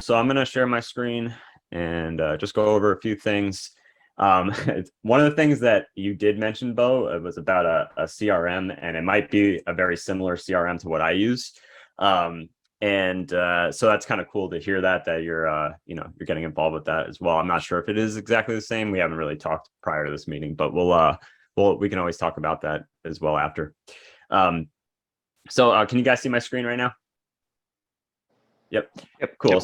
So I'm going to share my screen and just go over a few things. One of the things that you did mention, Bo, it was about a CRM, and it might be a very similar CRM to what I use. So that's kind of cool to hear that you're you're getting involved with that as well. I'm not sure if it is exactly the same. We haven't really talked prior to this meeting, but we can always talk about that as well after. Can you guys see my screen right now? Yep. Cool. Yep.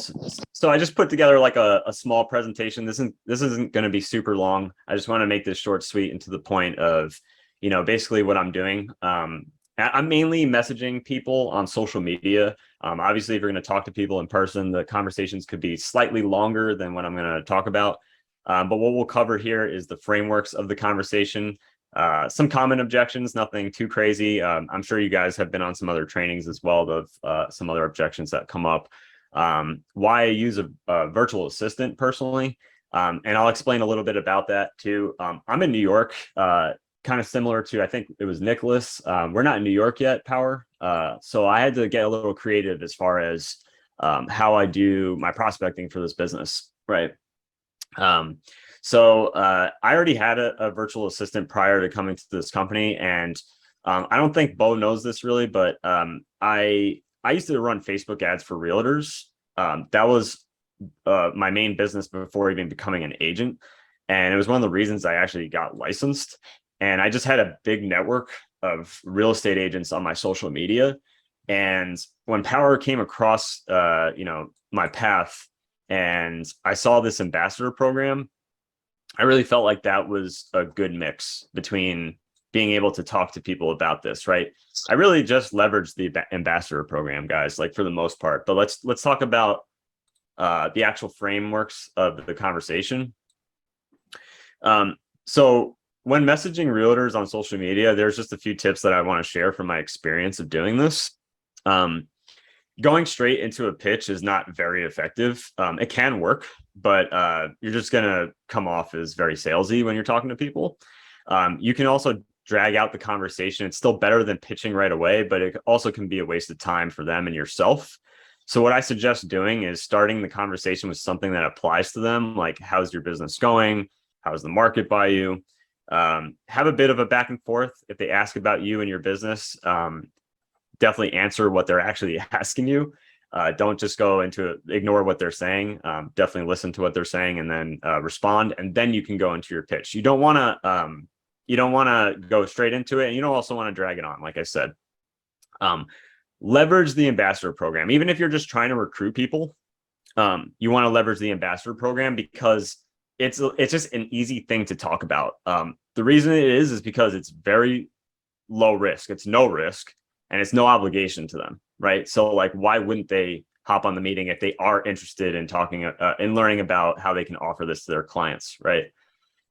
So I just put together like a small presentation. This isn't going to be super long. I just want to make this short, sweet, and to the point of, basically what I'm doing. I'm mainly messaging people on social media. Obviously, if you're going to talk to people in person, the conversations could be slightly longer than what I'm going to talk about. But what we'll cover here is the frameworks of the conversation, some common objections, nothing too crazy. I'm sure you guys have been on some other trainings as well of some other objections that come up. Why I use a virtual assistant personally, and I'll explain a little bit about that too. I'm in New York, kind of similar to, I think it was Nicholas. We're not in New York yet, Powur. So I had to get a little creative as far as how I do my prospecting for this business, right? I already had a virtual assistant prior to coming to this company, and I don't think Bo knows this really, but I used to run Facebook ads for realtors. That was my main business before even becoming an agent, and it was one of the reasons I actually got licensed. And I just had a big network of real estate agents on my social media. And when Powur came across my path, and I saw this ambassador program, I really felt like that was a good mix between being able to talk to people about this, right? I really just leveraged the ambassador program, guys, like for the most part. But let's talk about the actual frameworks of the conversation. So when messaging realtors on social media, there's just a few tips that I want to share from my experience of doing this. Going straight into a pitch is not very effective. It can work, but you're just going to come off as very salesy when you're talking to people. You can also drag out the conversation. It's still better than pitching right away, but it also can be a waste of time for them and yourself. So what I suggest doing is starting the conversation with something that applies to them, like how's your business going? How's the market by you? Have a bit of a back and forth. If they ask about you and your business, definitely answer what they're actually asking you. Don't just go into ignore what they're saying. Definitely listen to what they're saying and then respond, and then you can go into your pitch. You don't want to go straight into it, and you don't also want to drag it on. Like I said, leverage the ambassador program. Even if you're just trying to recruit people, you want to leverage the ambassador program because it's just an easy thing to talk about. The reason it is because it's very low risk. It's no risk. And it's no obligation to them, right? So like, why wouldn't they hop on the meeting if they are interested in talking and learning about how they can offer this to their clients, right?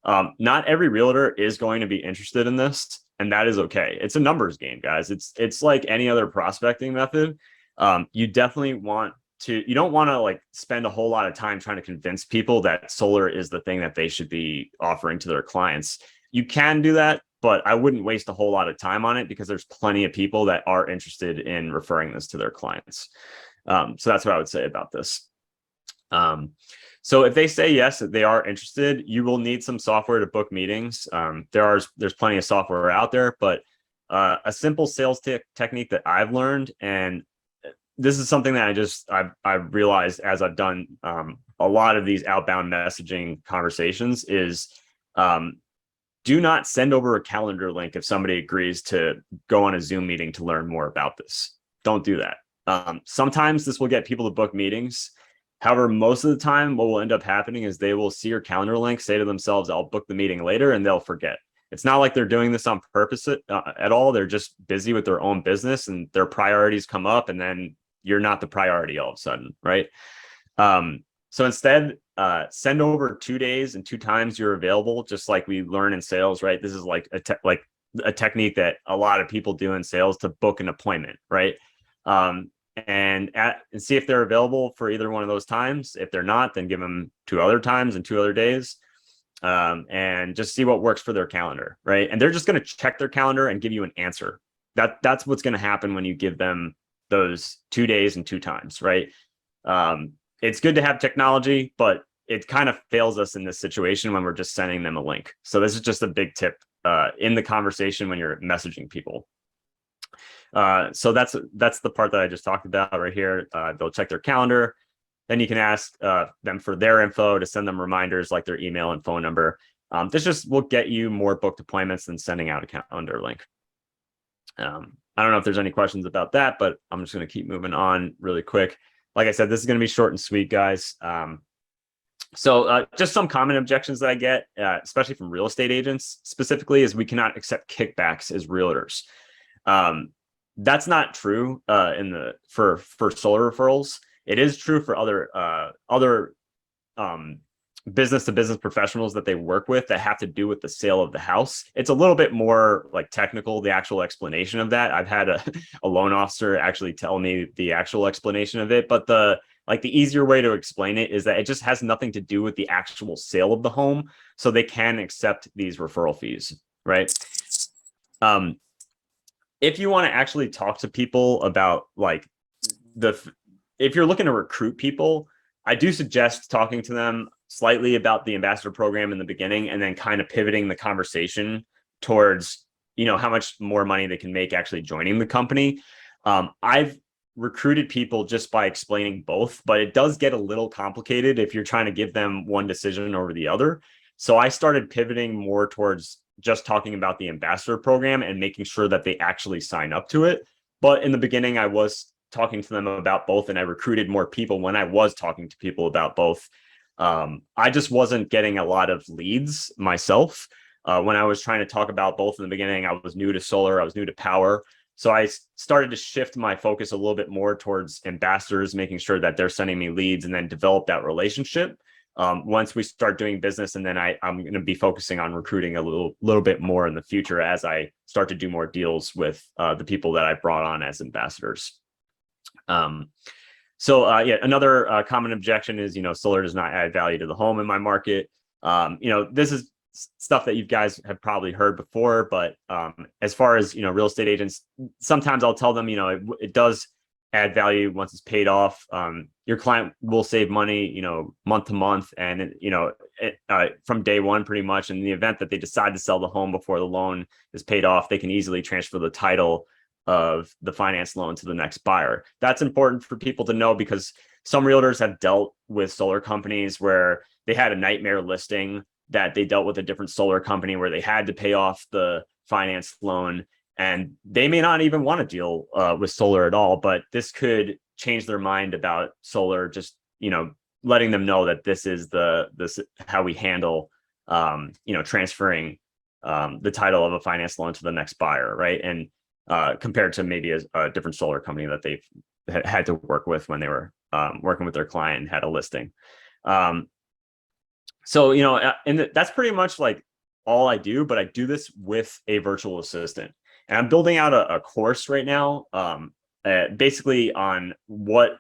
Not every realtor is going to be interested in this, and that is okay. It's a numbers game, guys. It's like any other prospecting method. You definitely you don't want to like spend a whole lot of time trying to convince people that solar is the thing that they should be offering to their clients. You can do that, but I wouldn't waste a whole lot of time on it because there's plenty of people that are interested in referring this to their clients. So that's what I would say about this. So if they say yes, that they are interested, you will need some software to book meetings. There's plenty of software out there, but a simple sales technique that I've learned, and this is something that I've realized as I've done a lot of these outbound messaging conversations is do not send over a calendar link if somebody agrees to go on a Zoom meeting to learn more about this. Don't do that. Sometimes this will get people to book meetings. However, most of the time, what will end up happening is they will see your calendar link, say to themselves, I'll book the meeting later, and they'll forget. It's not like they're doing this on purpose at all. They're just busy with their own business and their priorities come up, and then you're not the priority all of a sudden, right? So instead, send over 2 days and 2 times you're available, just like we learn in sales, right? This is like a technique that a lot of people do in sales to book an appointment, right? And see if they're available for either one of those times. If they're not, then give them 2 other times and 2 other days, and just see what works for their calendar, right? And they're just going to check their calendar and give you an answer. That's what's going to happen when you give them those 2 days and 2 times, right? it's good to have technology, but it kind of fails us in this situation when we're just sending them a link. So this is just a big tip in the conversation when you're messaging people. So that's the part that I just talked about right here. They'll check their calendar. Then you can ask them for their info to send them reminders like their email and phone number. This just will get you more booked appointments than sending out a calendar link. I don't know if there's any questions about that, but I'm just going to keep moving on really quick. Like I said, this is going to be short and sweet, guys. So just some common objections that I get, especially from real estate agents specifically, is we cannot accept kickbacks as realtors. That's not true for solar referrals. It is true for other business-to-business professionals that they work with that have to do with the sale of the house. It's a little bit more like technical, the actual explanation of that. I've had a loan officer actually tell me the actual explanation of it, but the easier way to explain it is that it just has nothing to do with the actual sale of the home, so they can accept these referral fees, right? If you want to actually talk to people about if you're looking to recruit people, I do suggest talking to them slightly about the ambassador program in the beginning, and then kind of pivoting the conversation towards, how much more money they can make actually joining the company. I've recruited people just by explaining both, but it does get a little complicated if you're trying to give them one decision over the other. So I started pivoting more towards just talking about the ambassador program and making sure that they actually sign up to it. But in the beginning, I was talking to them about both, and I recruited more people when I was talking to people about both. I just wasn't getting a lot of leads myself. When I was trying to talk about both in the beginning, I was new to solar, I was new to Powur. So I started to shift my focus a little bit more towards ambassadors, making sure that they're sending me leads, and then develop that relationship. Once we start doing business, and then I'm going to be focusing on recruiting a little bit more in the future as I start to do more deals with the people that I brought on as ambassadors. Yeah, another common objection is, solar does not add value to the home in my market. This is stuff that you guys have probably heard before, but as far as, real estate agents, sometimes I'll tell them, it does add value once it's paid off. Your client will save money, month to month, and from day one, pretty much. In the event that they decide to sell the home before the loan is paid off, they can easily transfer the title of the finance loan to the next buyer. That's important for people to know, because some realtors have dealt with solar companies where they had a nightmare listing that they dealt with a different solar company where they had to pay off the finance loan, and they may not even want to deal with solar at all. But this could change their mind about solar, just letting them know that this is how we handle transferring the title of a finance loan to the next buyer, right? And compared to maybe a different solar company that they've had to work with when they were working with their client and had a listing. So, and that's pretty much like all I do, but I do this with a virtual assistant. And I'm building out a course right now, basically on what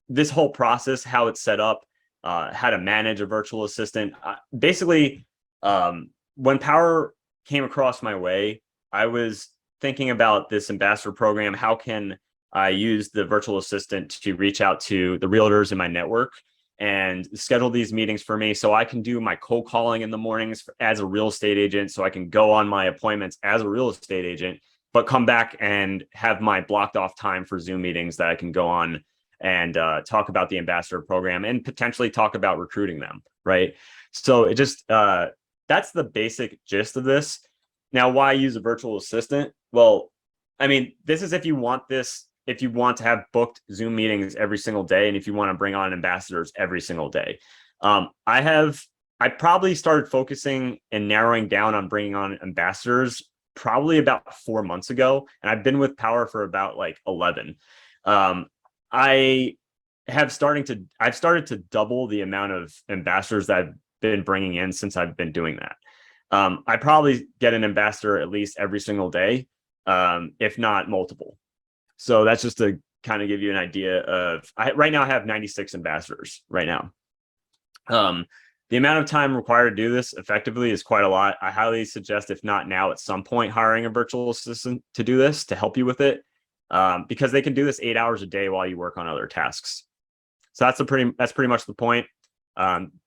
this whole process, how it's set up, how to manage a virtual assistant. Basically, when Powur came across my way, I was thinking about this ambassador program. How can I use the virtual assistant to reach out to the realtors in my network and schedule these meetings for me, so I can do my cold calling in the mornings as a real estate agent, so I can go on my appointments as a real estate agent, but come back and have my blocked off time for Zoom meetings that I can go on and talk about the ambassador program and potentially talk about recruiting them, right? So it just, that's the basic gist of this. Now, why use a virtual assistant? Well, I mean, this is if you want to have booked Zoom meetings every single day, and if you want to bring on ambassadors every single day. I probably started focusing and narrowing down on bringing on ambassadors probably about 4 months ago, and I've been with Powur for about 11. I've started to double the amount of ambassadors that I've been bringing in since I've been doing that. I probably get an ambassador at least every single day, if not multiple. So that's just to kind of give you an idea of, right now I have 96 ambassadors right now. The amount of time required to do this effectively is quite a lot. I highly suggest, if not now, at some point, hiring a virtual assistant to do this, to help you with it, because they can do this 8 hours a day while you work on other tasks. So that's pretty much the point.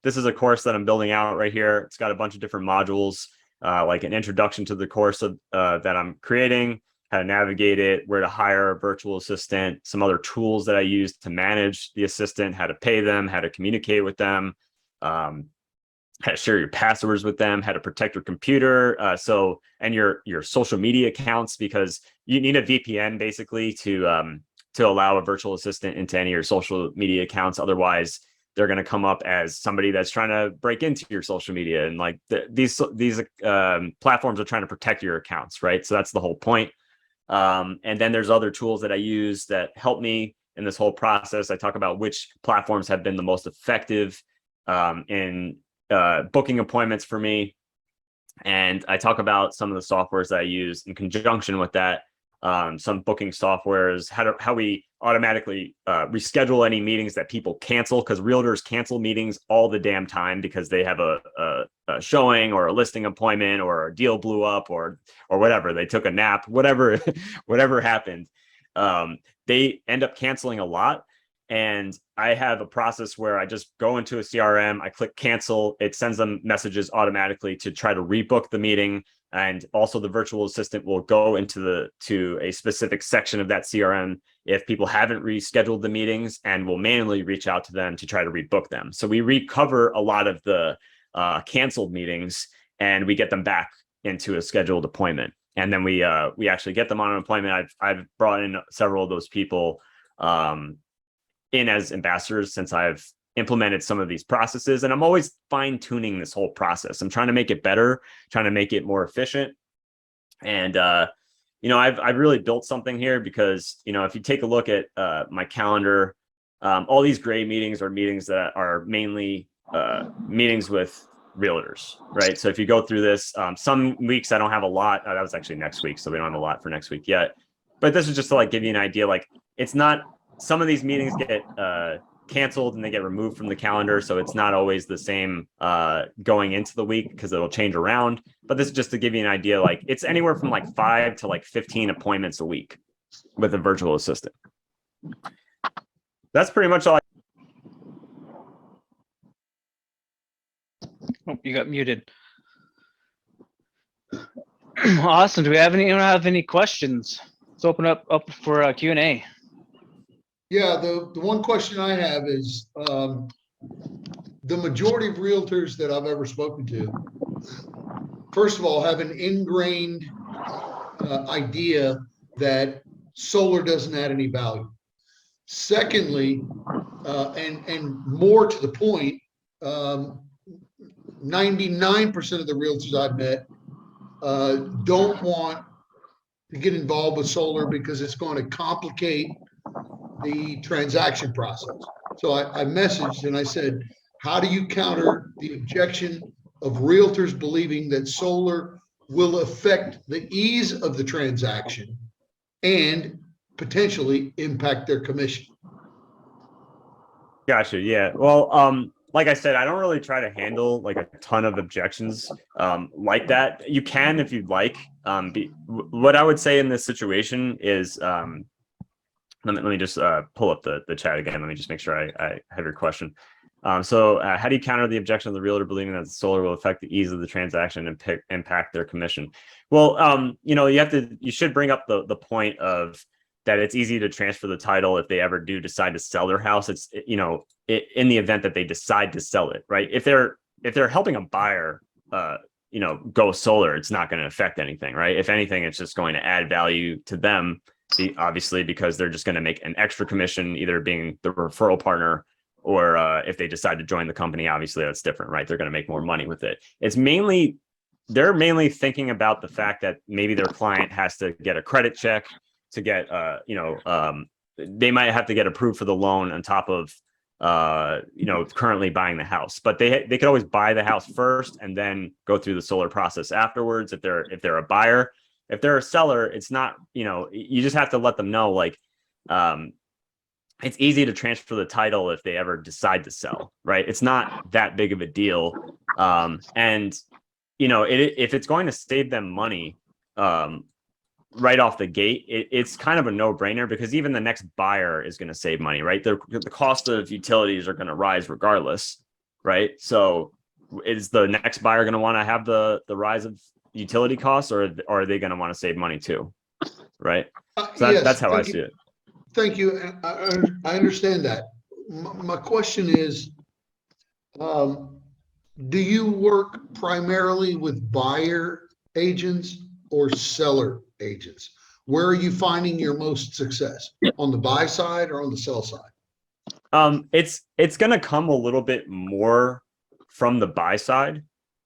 This is a course that I'm building out right here. It's got a bunch of different modules, like an introduction to the course that I'm creating, how to navigate it, where to hire a virtual assistant, some other tools that I use to manage the assistant, how to pay them, how to communicate with them, how to share your passwords with them, how to protect your computer, and your social media accounts, because you need a VPN basically to allow a virtual assistant into any of your social media accounts. Otherwise, they're going to come up as somebody that's trying to break into your social media, and like these platforms are trying to protect your accounts, right? So that's the whole point. And then there's other tools that I use that help me in this whole process. I talk about which platforms have been the most effective in booking appointments for me. And I talk about some of the softwares that I use in conjunction with that. Some booking softwares, how we automatically reschedule any meetings that people cancel, because realtors cancel meetings all the damn time because they have a showing or a listing appointment, or a deal blew up, or whatever, they took a nap, whatever whatever happened. They end up canceling a lot. And I have a process where I just go into a CRM, I click cancel, it sends them messages automatically to try to rebook the meeting. And also the virtual assistant will go into a specific section of that CRM if people haven't rescheduled the meetings, and will manually reach out to them to try to rebook them. So we recover a lot of the canceled meetings, and we get them back into a scheduled appointment. And then we actually get them on an appointment. I've brought in several of those people in as ambassadors since I've implemented some of these processes, and I'm always fine tuning this whole process. I'm trying to make it better, trying to make it more efficient. And, I've really built something here, because, if you take a look at my calendar, all these gray meetings are meetings that are mainly meetings with realtors, right? So if you go through this, some weeks I don't have a lot. That was actually next week, so we don't have a lot for next week yet. But this is just to like give you an idea. Like, it's not, some of these meetings get canceled and they get removed from the calendar, so it's not always the same going into the week, because it'll change around. But this is just to give you an idea. Like, it's anywhere from like 5 to like 15 appointments a week with a virtual assistant. That's pretty much all. Oh, you got muted. Awesome. Do we have anyone have any questions? Let's open up for Q&A. Yeah, the one question I have is, the majority of realtors that I've ever spoken to, first of all, have an ingrained idea that solar doesn't add any value. Secondly, and more to the point, 99% of the realtors I've met don't want to get involved with solar because it's going to complicate the transaction process. So I messaged and I said, how do you counter the objection of realtors believing that solar will affect the ease of the transaction and potentially impact their commission? Gotcha. Yeah. Well, like I said, I don't really try to handle like a ton of objections like that. You can if you'd like. What I would say in this situation is, let me just pull up the chat again. Let me just make sure I have your question. So how do you counter the objection of the realtor believing that solar will affect the ease of the transaction and impact their commission? Well, you should bring up the point of that it's easy to transfer the title if they ever do decide to sell their house. It's, in the event that they decide to sell it, right? If they're helping a buyer, go solar, it's not going to affect anything, right? If anything, it's just going to add value to them, obviously, because they're just going to make an extra commission, either being the referral partner, or if they decide to join the company, obviously that's different, right? They're going to make more money with it. They're mainly thinking about the fact that maybe their client has to get a credit check to get, they might have to get approved for the loan on top of, currently buying the house. But they could always buy the house first and then go through the solar process afterwards if they're a buyer. If they're a seller, it's not, you just have to let them know, like, it's easy to transfer the title if they ever decide to sell, right? It's not that big of a deal. And, if it's going to save them money, right off the gate, it's kind of a no-brainer because even the next buyer is going to save money, right? The cost of utilities are going to rise regardless, right? So is the next buyer going to want to have the rise of utility costs, or are they going to want to save money too, right? So Yes, that's how I thank see you. it. Thank you. I understand that. My question is, do you work primarily with buyer agents or seller agents? Where are you finding your most success? On the buy side or on the sell side? It's going to come a little bit more from the buy side,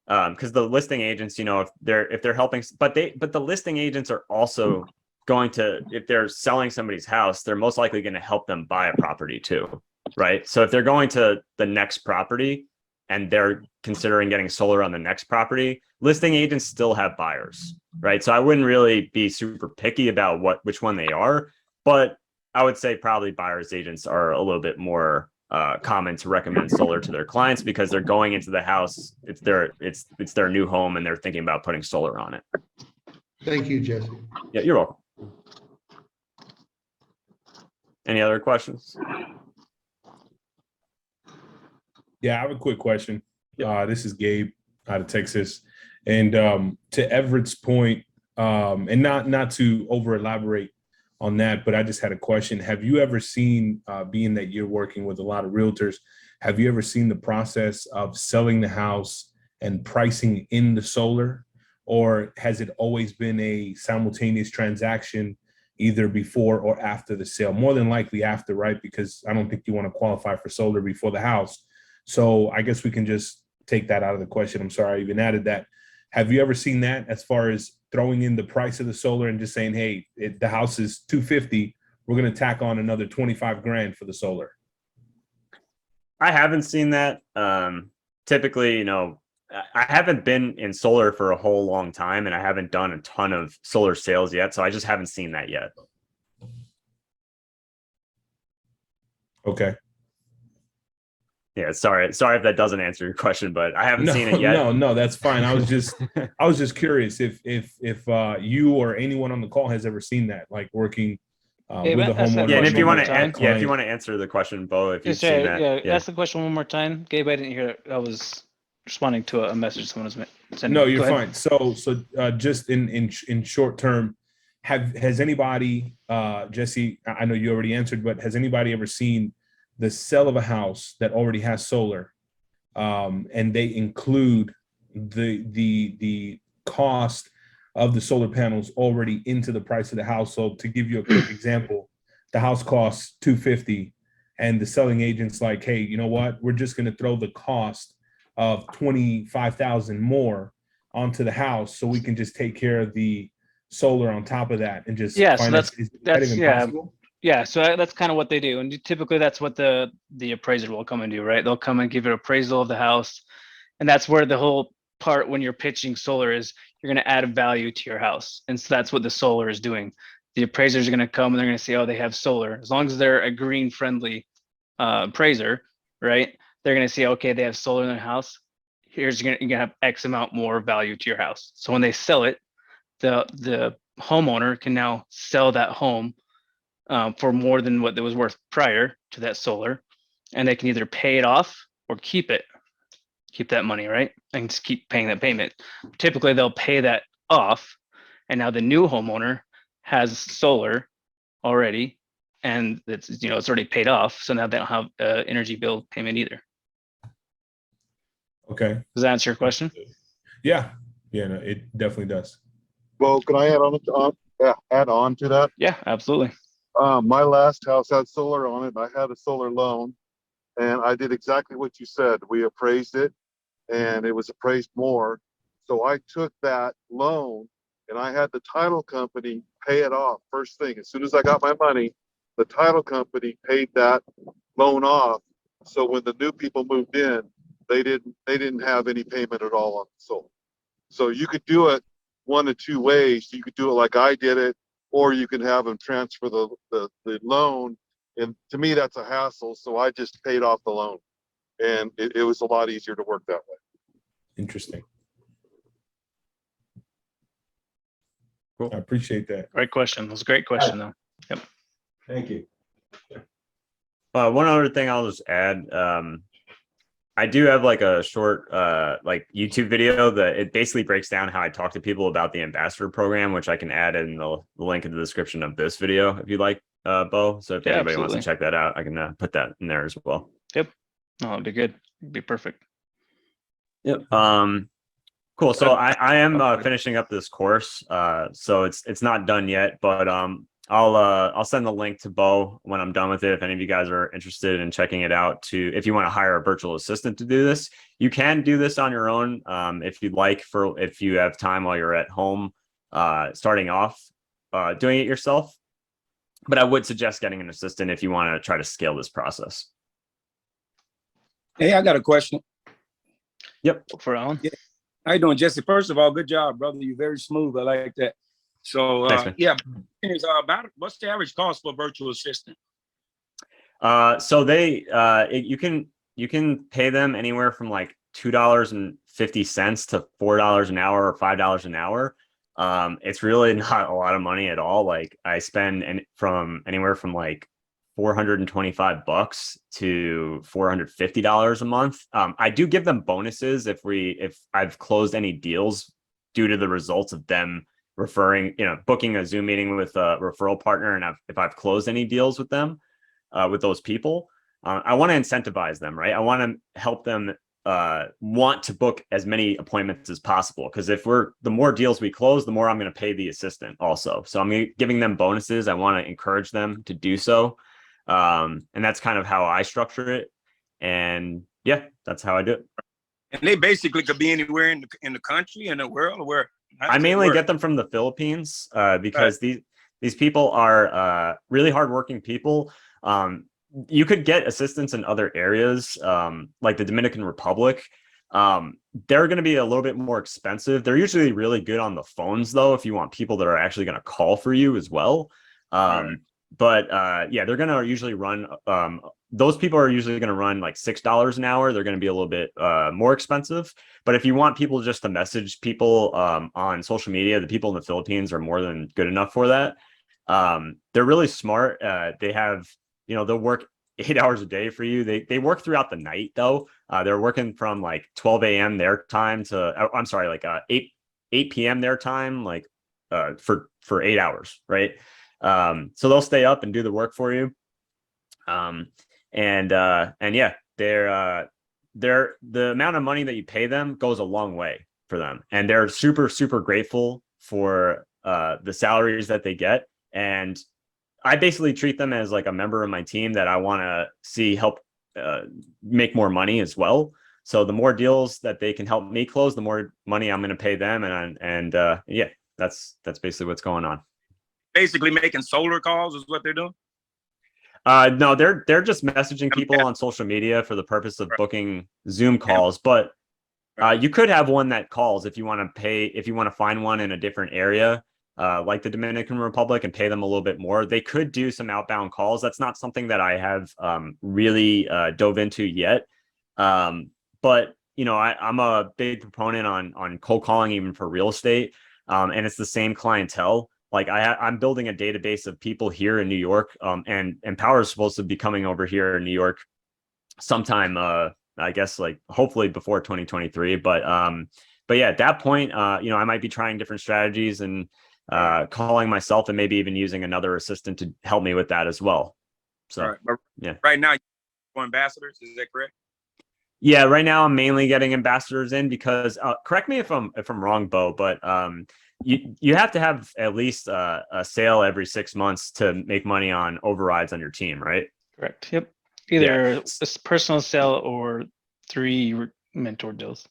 because the listing agents, if they're helping, but the listing agents are also going to, if they're selling somebody's house, they're most likely going to help them buy a property too, right? So if they're going to the next property and they're considering getting solar on the next property, listing agents still have buyers, right? So I wouldn't really be super picky about which one they are, but I would say probably buyers agents are a little bit more common to recommend solar to their clients because they're going into the house. It's their new home and they're thinking about putting solar on it. Thank you, Jesse. Yeah, you're welcome. Any other questions? Yeah, I have a quick question. Yep. This is Gabe out of Texas. And to Everett's point, and not to over elaborate on that, but I just had a question. Have you ever seen, being that you're working with a lot of realtors, have you ever seen the process of selling the house and pricing in the solar? Or has it always been a simultaneous transaction either before or after the sale? More than likely after, right? Because I don't think you want to qualify for solar before the house. So I guess we can just take that out of the question. I'm sorry I even added that. Have you ever seen that as far as throwing in the price of the solar and just saying, hey, the house is $250, we're going to tack on another 25 grand for the solar? I haven't seen that. Typically, I haven't been in solar for a whole long time and I haven't done a ton of solar sales yet. So I just haven't seen that yet. Okay. Yeah, sorry if that doesn't answer your question, but I haven't seen it yet. No, that's fine. I was just curious if you or anyone on the call has ever seen that, like working with a homeowner. Yeah, and if you want to, if you want to answer the question, Bo, if you've Sorry, seen that, ask the question one more time, Gabe. I didn't hear it. I was responding to a message someone was sending. No, you're fine. So just in short term, has anybody, Jesse? I know you already answered, but has anybody ever seen the sale of a house that already has solar, and they include the cost of the solar panels already into the price of the house? So to give you a quick example, the house costs $250, and the selling agent's like, hey, you know what? We're just going to throw the cost of $25,000 more onto the house, so we can just take care of the solar on top of that and just so that's even possible? Yeah, so that's kind of what they do, and typically that's what the appraiser will come and do, right? They'll come and give an appraisal of the house, and that's where the whole part when you're pitching solar is you're going to add a value to your house, and so that's what the solar is doing. The appraisers are going to come and they're going to say, oh, they have solar. As long as they're a green friendly appraiser, right? They're going to say, okay, they have solar in their house. You're going to have X amount more value to your house. So when they sell it, the homeowner can now sell that home for more than what it was worth prior to that solar, and they can either pay it off or keep that money, right? And just keep paying that payment. Typically, they'll pay that off, and now the new homeowner has solar already, and it's already paid off. So now they don't have energy bill payment either. Okay. Does that answer your question? Yeah, no, it definitely does. Well, can I add on to that? Yeah, absolutely. My last house had solar on it. I had a solar loan, and I did exactly what you said. We appraised it, and it was appraised more. So I took that loan, and I had the title company pay it off first thing. As soon as I got my money, the title company paid that loan off. So when the new people moved in, they didn't have any payment at all on the solar. So you could do it one of two ways. You could do it like I did it, or you can have them transfer the loan. And to me, that's a hassle. So I just paid off the loan, and it was a lot easier to work that way. Interesting. Cool. I appreciate that. Great question. That was a great question, though. Yep. Thank you. One other thing I'll just add. I do have like a short like YouTube video that it basically breaks down how I talk to people about the ambassador program, which I can add in the link in the description of this video if you'd like, Bo. So if anybody wants to check that out, I can put that in there as well. Yep. Oh, it'd be good. It'd be perfect. Yep. Cool. So I am finishing up this course. So it's not done yet, but I'll send the link to Bo when I'm done with it. If any of you guys are interested in checking it out, if you want to hire a virtual assistant to do this, you can do this on your own if you'd like. If you have time while you're at home, starting off doing it yourself. But I would suggest getting an assistant if you want to try to scale this process. Hey, I got a question. Yep. For Alan. Yeah. How you doing, Jesse? First of all, good job, brother. You're very smooth. I like that. So Thanks, man. yeah, is about what's the average cost for a virtual assistant? So you can pay them anywhere from like $2.50 to $4 an hour or $5 an hour. It's really not a lot of money at all. Like I spend anywhere from like $425 to $450 a month. I do give them bonuses if I've closed any deals due to the results of them booking a Zoom meeting with a referral partner, and if I've closed any deals with them, with those people, I want to incentivize them, right? I want to help them want to book as many appointments as possible, because the more deals we close, the more I'm going to pay the assistant also. So I'm giving them bonuses. I want to encourage them to do so. And that's kind of how I structure it. And yeah, that's how I do it. And they basically could be anywhere in the country, in the world, where I mainly get them from the Philippines because these people are really hardworking people. You could get assistants in other areas, like the Dominican Republic. They're going to be a little bit more expensive. They're usually really good on the phones, though, if you want people that are actually going to call for you as well. But yeah, they're going to usually run. Those people are usually going to run like $6 an hour. They're going to be a little bit more expensive. But if you want people just to message people on social media, the people in the Philippines are more than good enough for that. They're really smart. They have, they'll work 8 hours a day for you. They work throughout the night though. They're working from like 12 a.m. their time to, I'm sorry, like 8 p.m. their time, like for 8 hours, right? So they'll stay up and do the work for you. And yeah, the amount of money that you pay them goes a long way for them. And they're super, super grateful for the salaries that they get. And I basically treat them as like a member of my team that I want to see help make more money as well. So the more deals that they can help me close, the more money I'm going to pay them. And yeah, that's basically what's going on. Basically making solar calls is what they're doing. No, they're just messaging people on social media for the purpose of booking Zoom calls. But you could have one that calls if you want to find one in a different area, like the Dominican Republic, and pay them a little bit more. They could do some outbound calls. That's not something that I have really dove into yet. But I'm a big proponent on cold calling, even for real estate. And it's the same clientele. Like I'm building a database of people here in New York, and Powur is supposed to be coming over here in New York sometime, I guess, like hopefully before 2023. But yeah, at that point, I might be trying different strategies and calling myself, and maybe even using another assistant to help me with that as well. So yeah, right now, for ambassadors, is that correct? Yeah, right now I'm mainly getting ambassadors in because correct me if I'm wrong, Bo, but you have to have at least a sale every 6 months to make money on overrides on your team, right? Correct. Yep. Either a personal sale or 3 mentor deals.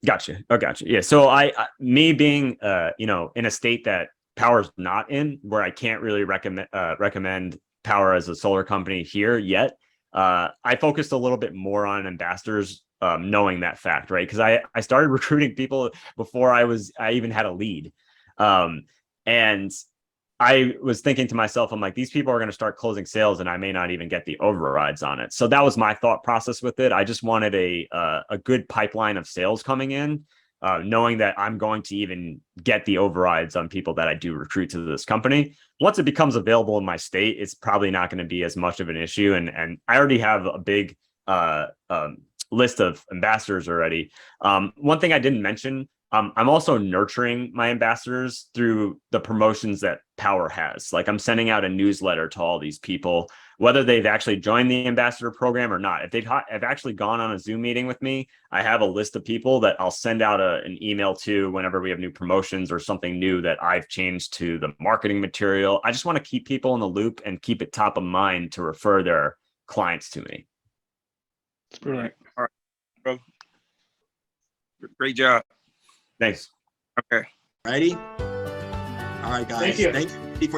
Gotcha. Oh, gotcha. Yeah. So me being, in a state that Powur's not in, where I can't really recommend Powur as a solar company here yet, I focused a little bit more on ambassadors, knowing that fact, right? Because I started recruiting people before I even had a lead. And I was thinking to myself, I'm like, these people are going to start closing sales and I may not even get the overrides on it. So that was my thought process with it. I just wanted a good pipeline of sales coming in knowing that I'm going to even get the overrides on people that I do recruit to this company. Once it becomes available in my state, it's probably not going to be as much of an issue. And I already have a big list of ambassadors already. One thing I didn't mention, I'm also nurturing my ambassadors through the promotions that Powur has. Like, I'm sending out a newsletter to all these people, whether they've actually joined the ambassador program or not. If they've actually gone on a Zoom meeting with me, I have a list of people that I'll send out an email to whenever we have new promotions or something new that I've changed to the marketing material. I just want to keep people in the loop and keep it top of mind to refer their clients to me. It's brilliant. All right, bro. Great job. Thanks. Okay. Righty. All right, guys. Thank you. Thank you.